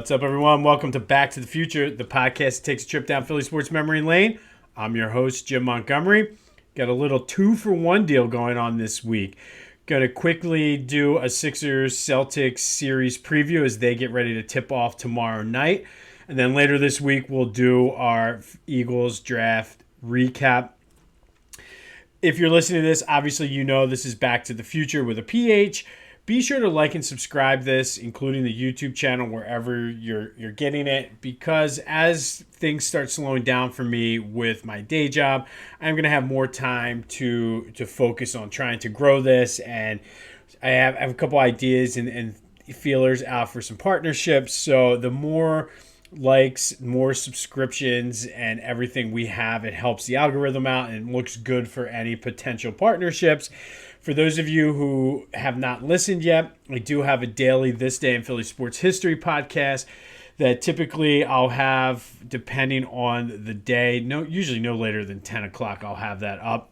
What's up, everyone? Welcome to Back to the Future, the podcast that takes a trip down Philly sports memory lane. I'm your host, Jim Montgomery. Got a little 2-for-1 deal going on this week. Going to quickly do a Sixers-Celtics series preview as they get ready to tip off tomorrow night. And then later this week, we'll do our Eagles draft recap. If you're listening to this, obviously you know this is Back to the Future with a PH. Be sure to like and subscribe this, including the YouTube channel, wherever you're getting it, because as things start slowing down for me with my day job, I'm going to have more time to focus on trying to grow this. And I have a couple ideas and feelers out for some partnerships. So the more likes, more subscriptions, and everything we have, it helps the algorithm out and looks good for any potential partnerships. For those of you who have not listened yet, I do have a daily This Day in Philly Sports History podcast that typically I'll have, depending on the day, usually no later than 10 o'clock, I'll have that up.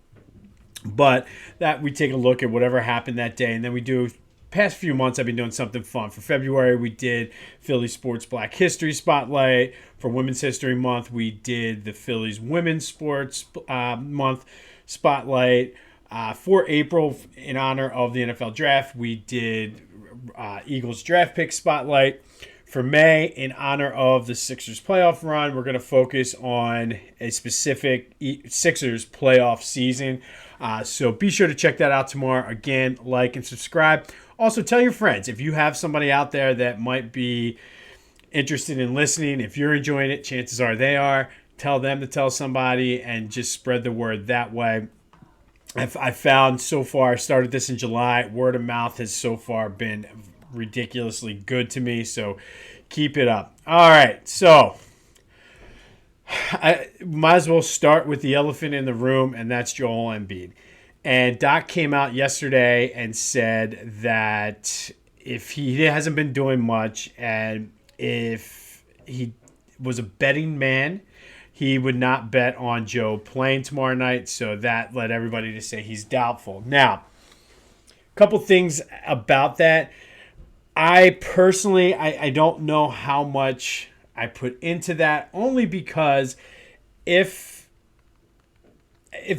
But that we take a look at whatever happened that day, and then we do. Past few months, I've been doing something fun. For February, we did Philly Sports Black History Spotlight. For Women's History Month, we did the Phillies Women's Sports Month Spotlight. For April, in honor of the NFL Draft, we did Eagles Draft Pick Spotlight. For May, in honor of the Sixers playoff run, we're going to focus on a specific Sixers playoff season. So be sure to check that out tomorrow. Again, like and subscribe. Also, tell your friends if you have somebody out there that might be interested in listening. If you're enjoying it, chances are they are. Tell them to tell somebody and just spread the word that way. I found so far, I started this in July, word of mouth has so far been ridiculously good to me, so keep it up. All right, so I might as well start with the elephant in the room, and that's Joel Embiid. And Doc came out yesterday and said that if he hasn't been doing much and if he was a betting man, he would not bet on Joe playing tomorrow night, so that led everybody to say he's doubtful. Now, a couple things about that. I personally, I don't know how much I put into that, only because if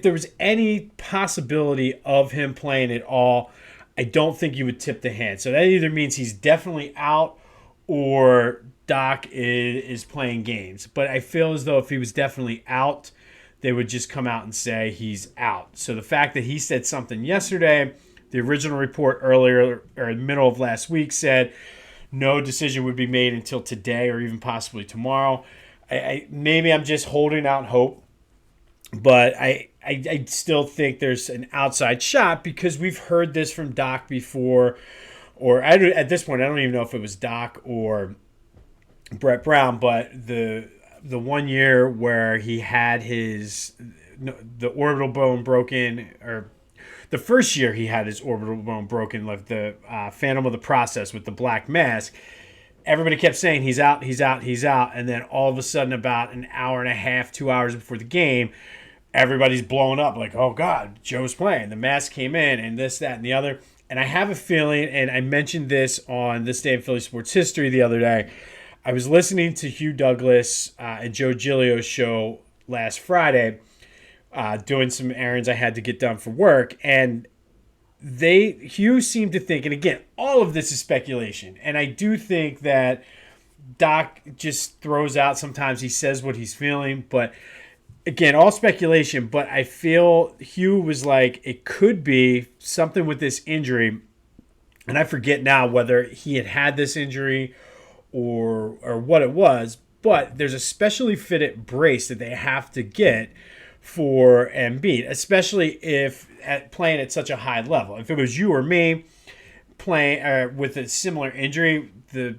there was any possibility of him playing at all, I don't think you would tip the hand. So that either means he's definitely out or Doc is playing games. But I feel as though if he was definitely out, they would just come out and say he's out. So the fact that he said something yesterday, the original report earlier or middle of last week said no decision would be made until today or even possibly tomorrow. Maybe I'm just holding out hope, but I still think there's an outside shot because we've heard this from Doc before, or at this point I don't even know if it was Doc or Brett Brown, but the 1 year where he had the orbital bone broken, or the first year he had his orbital bone broken, like the Phantom of the Process with the black mask, everybody kept saying he's out, he's out, he's out, and then all of a sudden about an hour and a half, 2 hours before the game, everybody's blowing up like, oh God, Joe's playing. The mask came in and this, that, and the other. And I have a feeling, and I mentioned this on This Day in Philly Sports History the other day, I was listening to Hugh Douglas and Joe Giglio's show last Friday, doing some errands I had to get done for work, and Hugh seemed to think, and again, all of this is speculation, and I do think that Doc just throws out sometimes, he says what he's feeling, but again, all speculation, but I feel Hugh was like, it could be something with this injury, and I forget now whether he had this injury or what it was, but there's a specially fitted brace that they have to get for Embiid, especially if playing at such a high level. If it was you or me playing with a similar injury, the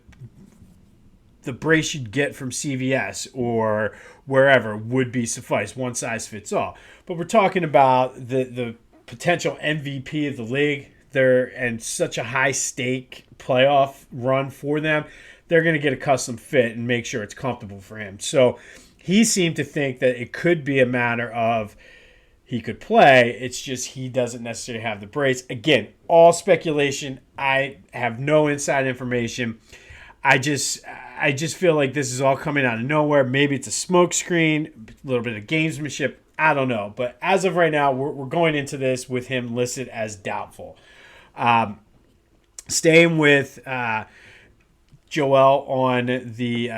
brace you'd get from CVS or wherever would be suffice. One size fits all. But we're talking about the potential MVP of the league. They're in such a high stake playoff run for them. They're going to get a custom fit and make sure it's comfortable for him. So he seemed to think that it could be a matter of he could play. It's just he doesn't necessarily have the brace. Again, all speculation. I have no inside information. I I just feel like this is all coming out of nowhere. Maybe it's a smokescreen, a little bit of gamesmanship. I don't know. But as of right now, we're going into this with him listed as doubtful. Staying with Joel on the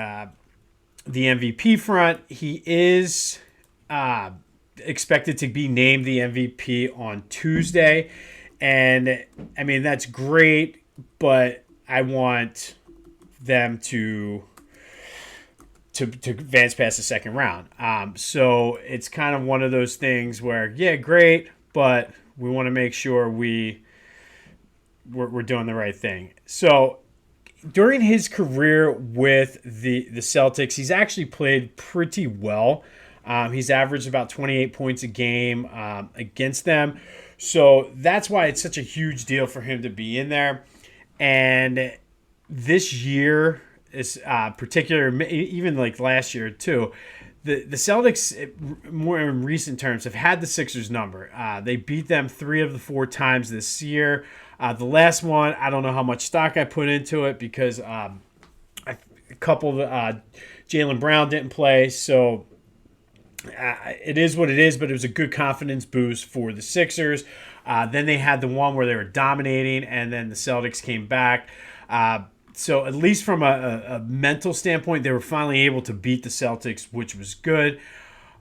MVP front, he is expected to be named the MVP on Tuesday. And, I mean, that's great, but I want them to advance past the second round. So it's kind of one of those things where, yeah, great, but we want to make sure we're doing the right thing. So during his career with the Celtics, he's actually played pretty well. He's averaged about 28 points a game against them. So that's why it's such a huge deal for him to be in there. And this year is particular, even like last year too, the Celtics, more in recent terms, have had the Sixers number. They beat them 3 of the 4 times this year. The last one, I don't know how much stock I put into it because a couple of Jaylen Brown didn't play, so it is what it is, but it was a good confidence boost for the Sixers. Then they had the one where they were dominating, and then the Celtics came back. So at least from a mental standpoint, they were finally able to beat the Celtics, which was good.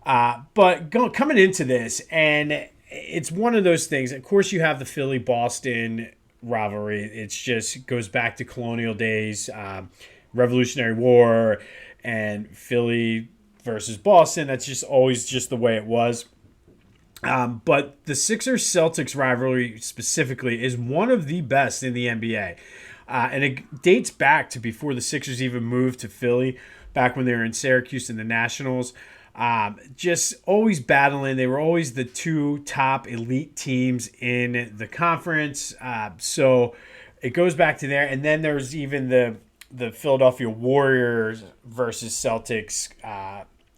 But coming into this, and it's one of those things. Of course, you have the Philly-Boston rivalry. It's just goes back to colonial days, Revolutionary War, and Philly versus Boston. That's just always just the way it was. But the Sixers-Celtics rivalry specifically is one of the best in the NBA. And it dates back to before the Sixers even moved to Philly, back when they were in Syracuse in the Nationals. Just always battling. They were always the 2 top elite teams in the conference. So it goes back to there. And then there's even the Philadelphia Warriors versus Celtics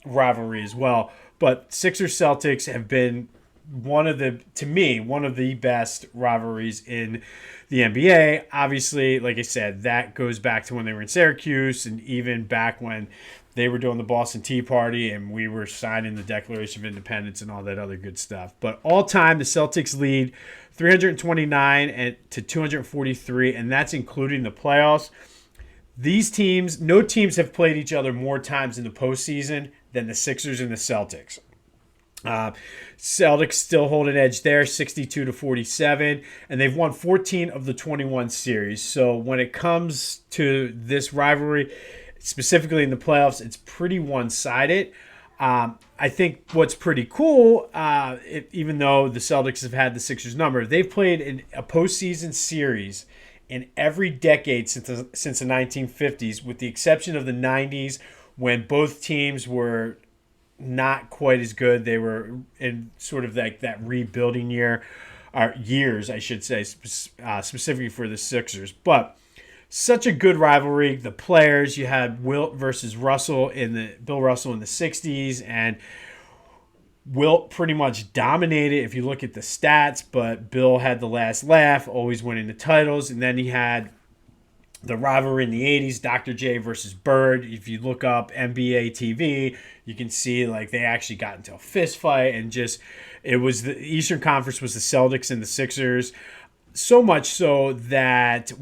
rivalry as well. But Sixers-Celtics have been one of the best rivalries in the NBA. Obviously, like I said, that goes back to when they were in Syracuse and even back when they were doing the Boston Tea Party and we were signing the Declaration of Independence and all that other good stuff. But all time, the Celtics lead 329 to 243, and that's including the playoffs. These teams, no teams have played each other more times in the postseason than the Sixers and the Celtics. Celtics still hold an edge there, 62 to 47, and they've won 14 of the 21 series. So when it comes to this rivalry, specifically in the playoffs, it's pretty one-sided. I think what's pretty cool, even though the Celtics have had the Sixers number, they've played in a postseason series in every decade since the 1950s, with the exception of the 90s when both teams were not quite as good. They were in sort of like that rebuilding year, or years, I should say, specifically for the Sixers. But such a good rivalry. The players, you had Wilt versus Bill Russell in the 60s, and Wilt pretty much dominated if you look at the stats, but Bill had the last laugh, always winning the titles. And then he had the rivalry in the 80s, Dr. J versus Bird. If you look up NBA TV, you can see like they actually got into a fist fight, and just it was the Eastern Conference was the Celtics and the Sixers. So much so that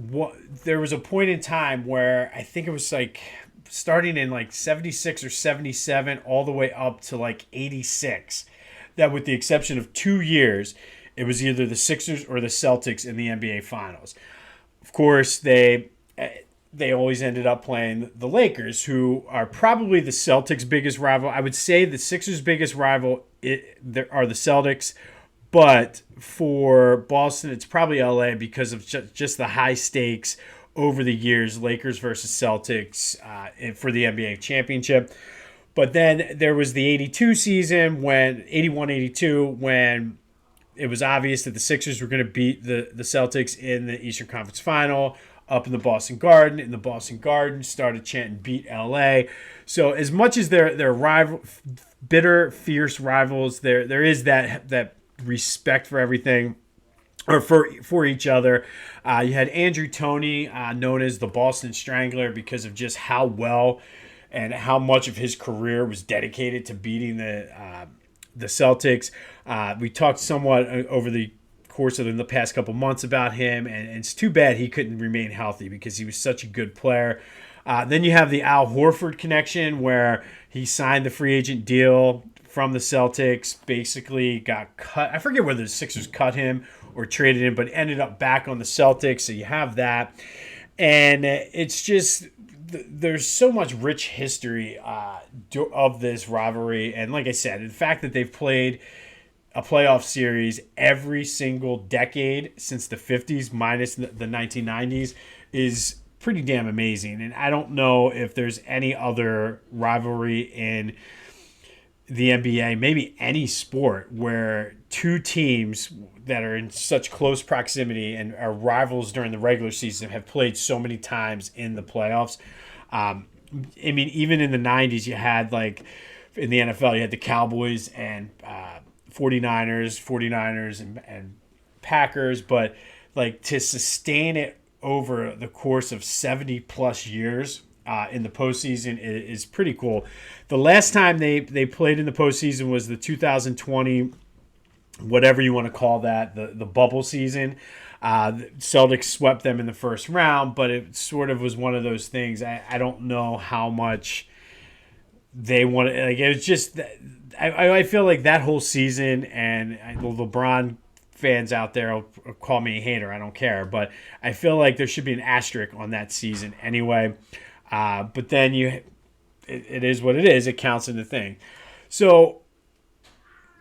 there was a point in time where I think it was like starting in like 76 or 77 all the way up to like 86, that with the exception of 2 years, it was either the Sixers or the Celtics in the NBA Finals. Of course, they always ended up playing the Lakers, who are probably the Celtics' biggest rival. I would say the Sixers' biggest rival are the Celtics, but for Boston, it's probably LA because of just the high stakes over the years, Lakers versus Celtics for the NBA championship. But then there was the 82 season, 81-82, when it was obvious that the Sixers were going to beat the Celtics in the Eastern Conference Final up in the Boston Garden. In the Boston Garden, started chanting "Beat LA." So as much as they're rival, bitter, fierce rivals, there is that respect for everything. or for each other. You had Andrew Toney, known as the Boston Strangler, because of just how well and how much of his career was dedicated to beating the Celtics. We talked somewhat over the course of the past couple months about him, and it's too bad he couldn't remain healthy because he was such a good player. Then you have the Al Horford connection, where he signed the free agent deal from the Celtics, basically got cut. I forget whether the Sixers cut him or traded him, but ended up back on the Celtics. So you have that. And it's just, there's so much rich history of this rivalry. And like I said, the fact that they've played a playoff series every single decade since the 50s minus the 1990s is pretty damn amazing. And I don't know if there's any other rivalry in the NBA, maybe any sport, where two teams that are in such close proximity and are rivals during the regular season have played so many times in the playoffs. I mean, even in the 90s, you had, like, in the NFL, you had the Cowboys and 49ers and Packers, but, like, to sustain it over the course of 70 plus years in the postseason is pretty cool. The last time they played in the postseason was the 2020, whatever you want to call that, the bubble season. The Celtics swept them in the first round, but it sort of was one of those things. I don't know how much they want to, like, it was just, I feel like that whole season, and the LeBron fans out there will call me a hater, I don't care, but I feel like there should be an asterisk on that season anyway. But then it is what it is. It counts in the thing. So,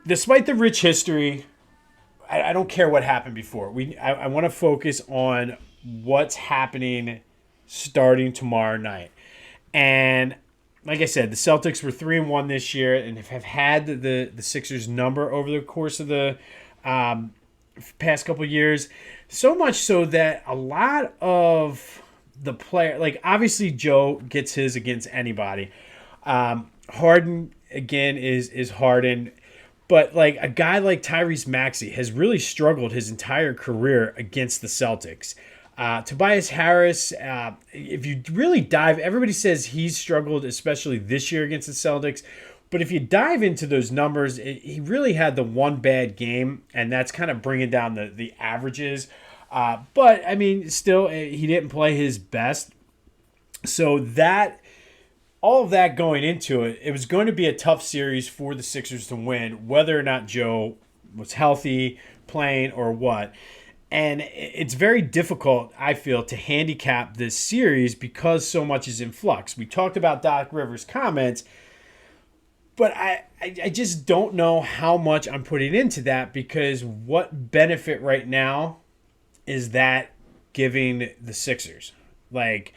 despite the rich history, I don't care what happened before. I want to focus on what's happening starting tomorrow night. And like I said, the Celtics were 3-1 this year and have had the Sixers number over the course of the past couple of years. So much so that a lot of the player, like, obviously Joe gets his against anybody. Harden, again, is Harden. But, like, a guy like Tyrese Maxey has really struggled his entire career against the Celtics. Tobias Harris, if you really dive, everybody says he's struggled, especially this year against the Celtics. But if you dive into those numbers, he really had the one bad game, and that's kind of bringing down the averages. But, I mean, still, he didn't play his best. So that, all of that going into it, it was going to be a tough series for the Sixers to win, whether or not Joe was healthy, playing, or what. And it's very difficult, I feel, to handicap this series because so much is in flux. We talked about Doc Rivers' comments, but I just don't know how much I'm putting into that, because what benefit right now is that giving the Sixers? Like,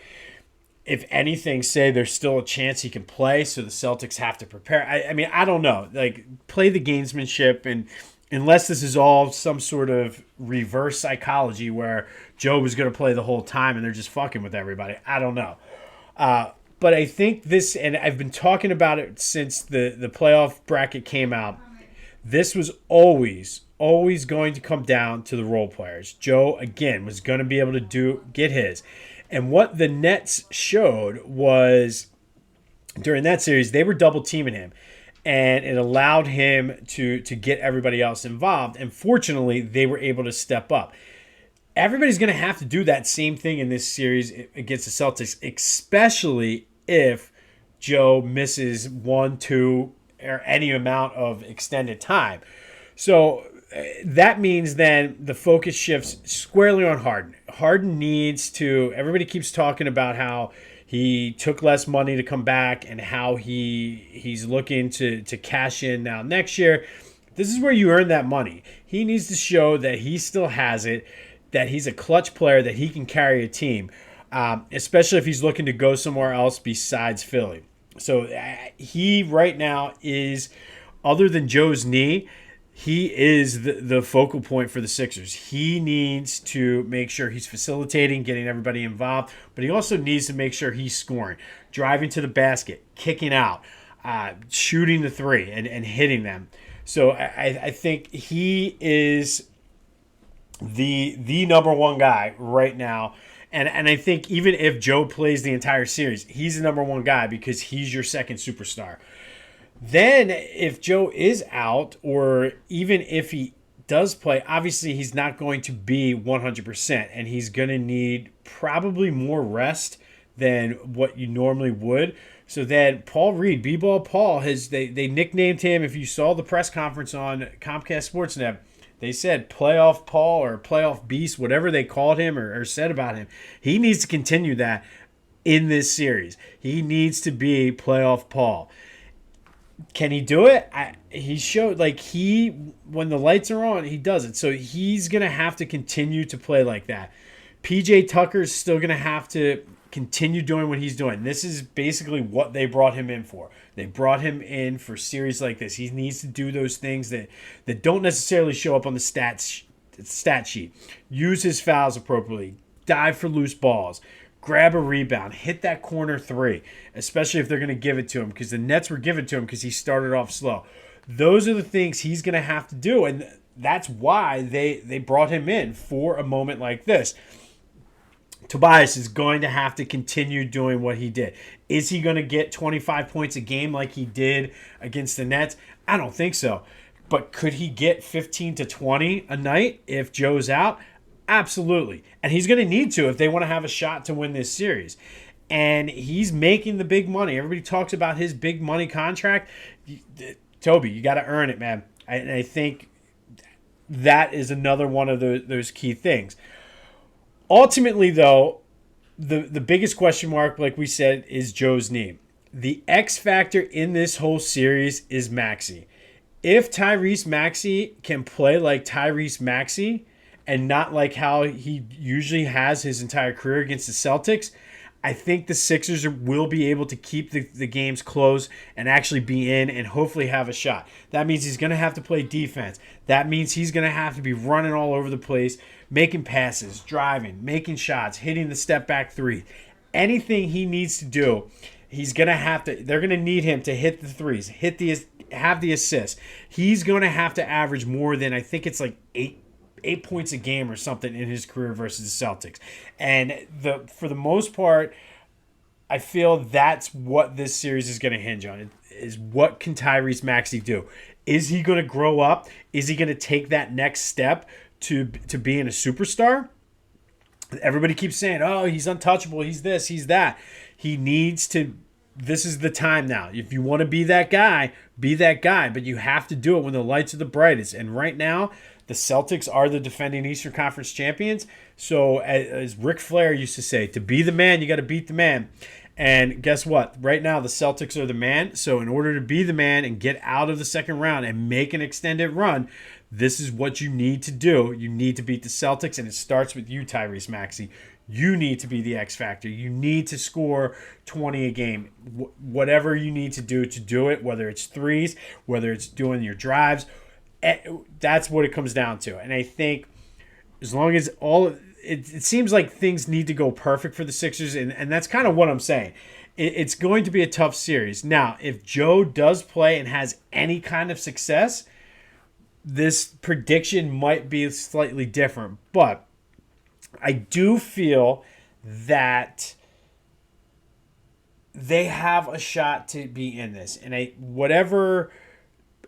if anything, say there's still a chance he can play, so the Celtics have to prepare. I mean, I don't know. Like, play the gamesmanship, and unless this is all some sort of reverse psychology where Joe was going to play the whole time and they're just fucking with everybody, I don't know. But I think this, and I've been talking about it since the playoff bracket came out, this was always going to come down to the role players. Joe, again, was going to be able to get his. And what the Nets showed was, during that series, they were double teaming him, and it allowed him to get everybody else involved. And fortunately, they were able to step up. Everybody's going to have to do that same thing in this series against the Celtics, especially if Joe misses 1, 2, or any amount of extended time. So that means then the focus shifts squarely on Harden. Harden needs to, everybody keeps talking about how he took less money to come back and how he's looking to cash in now next year. This is where you earn that money. He needs to show that he still has it, that he's a clutch player, that he can carry a team, especially if he's looking to go somewhere else besides Philly. So he right now is, other than Joe's knee, he is the focal point for the Sixers. He needs to make sure he's facilitating, getting everybody involved, but he also needs to make sure he's scoring, driving to the basket, kicking out, shooting the three, and hitting them. So I think he is the number one guy right now. And I think even if Joe plays the entire series, he's the number one guy because he's your second superstar. Then if Joe is out, or even if he does play, obviously he's not going to be 100%, and he's going to need probably more rest than what you normally would. So then Paul Reed, B-Ball Paul, they nicknamed him, if you saw the press conference on Comcast Sportsnet, they said playoff Paul or playoff beast, whatever they called him or said about him. He needs to continue that in this series. He needs to be playoff Paul. Can he do it? He showed when the lights are on, he does it. So he's going to have to continue to play like that. PJ Tucker's still going to have to continue doing what he's doing. This is basically what they brought him in for. They brought him in for series like this. He needs to do those things that don't necessarily show up on the stat sheet. Use his fouls appropriately. Dive for loose balls. Grab a rebound. Hit that corner three, especially if they're going to give it to him, because the Nets were given to him because he started off slow. Those are the things he's going to have to do, and that's why they brought him in for a moment like this. Tobias is going to have to continue doing what he did. Is he going to get 25 points a game like he did against the Nets? I don't think so. But could he get 15 to 20 a night if Joe's out? Absolutely. And he's going to need to if they want to have a shot to win this series. And he's making the big money. Everybody talks about his big money contract. Toby, you got to earn it, man. And I think that is another one of those key things. Ultimately, though, the biggest question mark, like we said, is Joe's knee. The X factor in this whole series is Maxey. If Tyrese Maxey can play like Tyrese Maxey and not like how he usually has his entire career against the Celtics, I think the Sixers will be able to keep the games close and actually be in and hopefully have a shot. That means he's going to have to play defense. That means he's going to have to be running all over the place, making passes, driving, making shots, hitting the step back three. Anything he needs to do, he's going to have to. They're going to need him to hit the threes, have the assists. He's going to have to average more than, I think it's like eight points a game or something in his career versus the Celtics. And for the most part, I feel that's what this series is going to hinge on, is what can Tyrese Maxey do? Is he going to grow up? Is he going to take that next step to being a superstar? Everybody keeps saying, oh, he's untouchable, he's this, he's that. He needs to. This is the time now. If you want to be that guy, but you have to do it when the lights are the brightest. And right now, the Celtics are the defending Eastern Conference champions. So as Ric Flair used to say, to be the man, you got to beat the man. And guess what? Right now, the Celtics are the man. So in order to be the man and get out of the second round and make an extended run, this is what you need to do. You need to beat the Celtics, and it starts with you, Tyrese Maxey. You need to be the X factor. You need to score 20 a game. Whatever you need to do it, whether it's threes, whether it's doing your drives, that's what it comes down to. And I think as long as it seems like things need to go perfect for the Sixers, and that's kind of what I'm saying. It's going to be a tough series. Now, if Joe does play and has any kind of success, this prediction might be slightly different. But I do feel that they have a shot to be in this. And whatever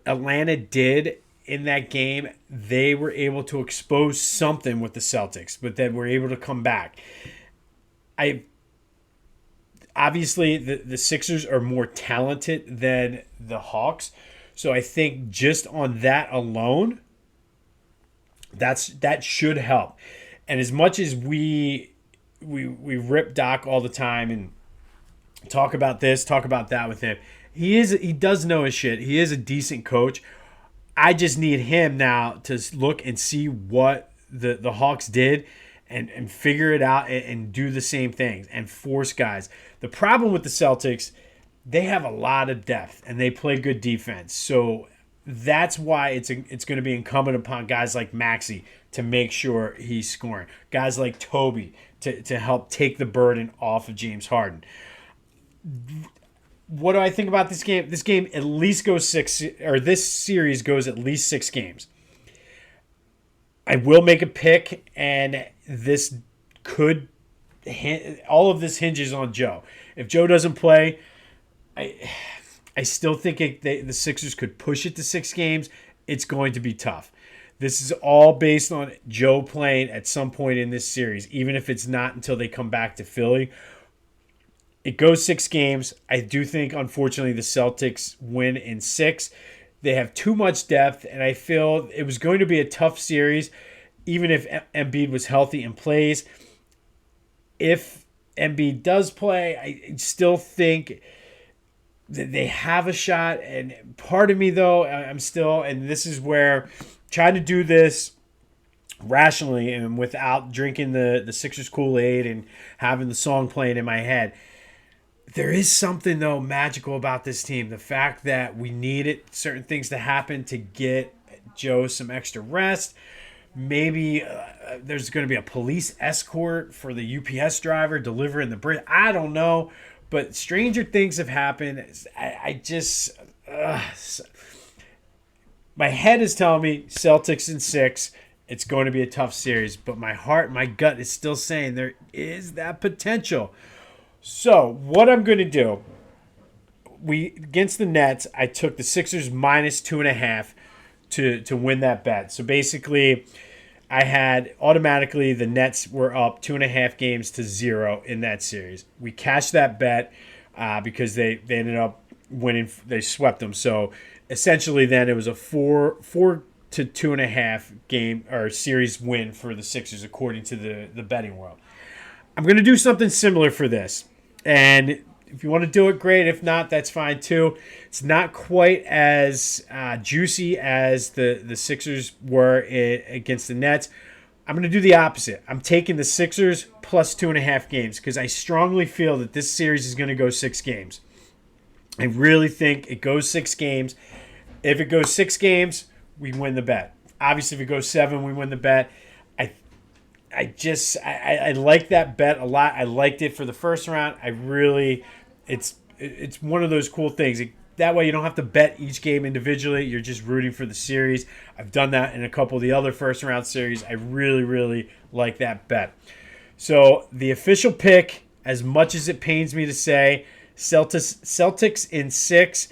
Atlanta did in that game, they were able to expose something with the Celtics, but then were able to come back. Obviously, the Sixers are more talented than the Hawks. So I think just on that alone, that should help. And as much as we rip Doc all the time and talk about this, talk about that with him, he does know his shit. He is a decent coach. I just need him now to look and see what the Hawks did and figure it out and do the same things and force guys. The problem with the Celtics, they have a lot of depth and they play good defense. So that's why it's going to be incumbent upon guys like Maxey to make sure he's scoring. Guys like Toby to help take the burden off of James Harden. What do I think about this game? This game at least goes this series goes at least 6 games. I will make a pick, and this could all of this hinges on Joe. If Joe doesn't play, I still think the Sixers could push it to 6 games. It's going to be tough. This is all based on Joe playing at some point in this series, even if it's not until they come back to Philly. It goes 6 games. I do think, unfortunately, the Celtics win in 6. They have too much depth, and I feel it was going to be a tough series, even if Embiid was healthy and plays. If Embiid does play, I still think that they have a shot. And part of me, though, I'm still, and this is where trying to do this rationally and without drinking the Sixers Kool-Aid and having the song playing in my head. There is something, though, magical about this team. The fact that we needed certain things to happen to get Joe some extra rest. Maybe there's going to be a police escort for the UPS driver delivering the bread. I don't know. But stranger things have happened. I just... my head is telling me Celtics in 6. It's going to be a tough series. But my heart, my gut is still saying there is that potential. So, what I'm going to do, against the Nets, I took the Sixers minus 2.5 to win that bet. So, basically, I had automatically the Nets were up 2.5 games to 0 in that series. We cashed that bet because they ended up winning. They swept them. So, essentially, then it was a 4 to 2.5 game or series win for the Sixers, according to the betting world. I'm going to do something similar for this. And if you want to do it, great. If not, that's fine too. It's not quite as juicy as the Sixers were against the Nets. I'm going to do the opposite. I'm taking the Sixers plus 2.5 games because I strongly feel that this series is going to go 6 games. I really think it goes 6 games. If it goes 6 games, we win the bet. Obviously, if it goes 7, we win the bet. I like that bet a lot. I liked it for the first round. It's one of those cool things. That way you don't have to bet each game individually. You're just rooting for the series. I've done that in a couple of the other first round series. I really, really like that bet. So the official pick, as much as it pains me to say, Celtics in 6.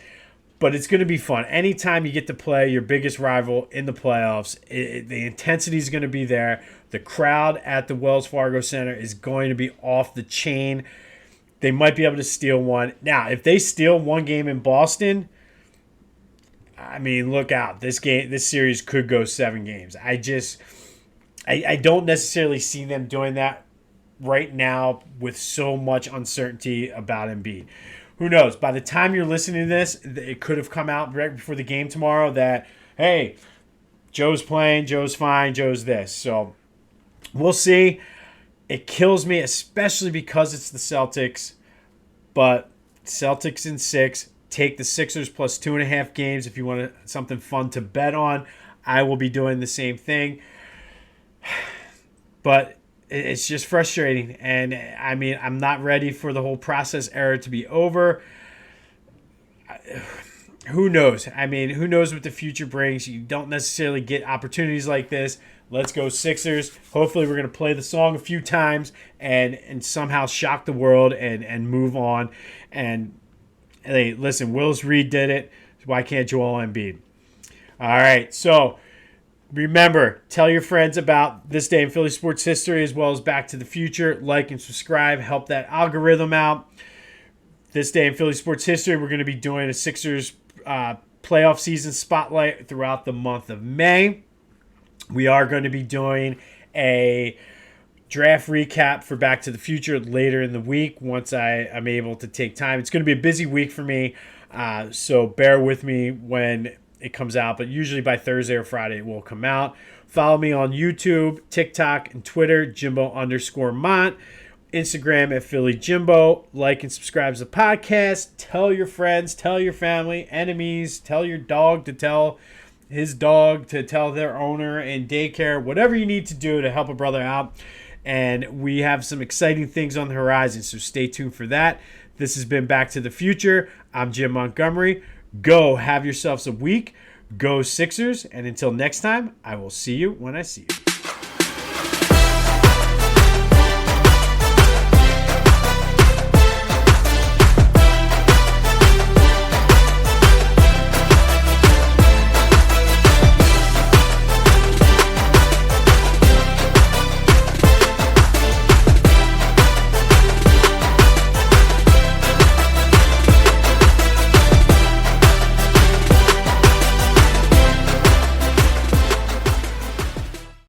But it's going to be fun. Anytime you get to play your biggest rival in the playoffs, the intensity is going to be there. The crowd at the Wells Fargo Center is going to be off the chain. They might be able to steal one. Now, if they steal one game in Boston, I mean, look out. This series could go 7 games. I don't necessarily see them doing that right now with so much uncertainty about Embiid. Who knows? By the time you're listening to this, it could have come out right before the game tomorrow that, hey, Joe's playing, Joe's fine, Joe's this. So we'll see. It kills me, especially because it's the Celtics. But Celtics in 6. Take the Sixers plus 2.5 games if you want something fun to bet on. I will be doing the same thing. But it's just frustrating. And, I mean, I'm not ready for the whole process era to be over. Who knows? I mean, who knows what the future brings? You don't necessarily get opportunities like this. Let's go Sixers. Hopefully we're going to play the song a few times and somehow shock the world and move on. And, hey, listen, Willis Reed did it. Why can't Joel Embiid? All right, so remember, tell your friends about This Day in Philly Sports History as well as Back to the Future. Like and subscribe. Help that algorithm out. This Day in Philly Sports History, we're going to be doing a Sixers playoff season spotlight throughout the month of May. We are going to be doing a draft recap for Back to the Future later in the week once I am able to take time. It's going to be a busy week for me, so bear with me when it comes out, but usually by Thursday or Friday it will come out. Follow me on YouTube, TikTok, and Twitter, Jimbo_Mont. Instagram at Philly Jimbo. Like and subscribe to the podcast. Tell your friends, tell your family, enemies, tell your dog to tell his dog to tell their owner in daycare, whatever you need to do to help a brother out. And we have some exciting things on the horizon, so stay tuned for that. This has been Back to the Future. I'm Jim Montgomery. Go have yourselves a week. Go Sixers. And until next time, I will see you when I see you.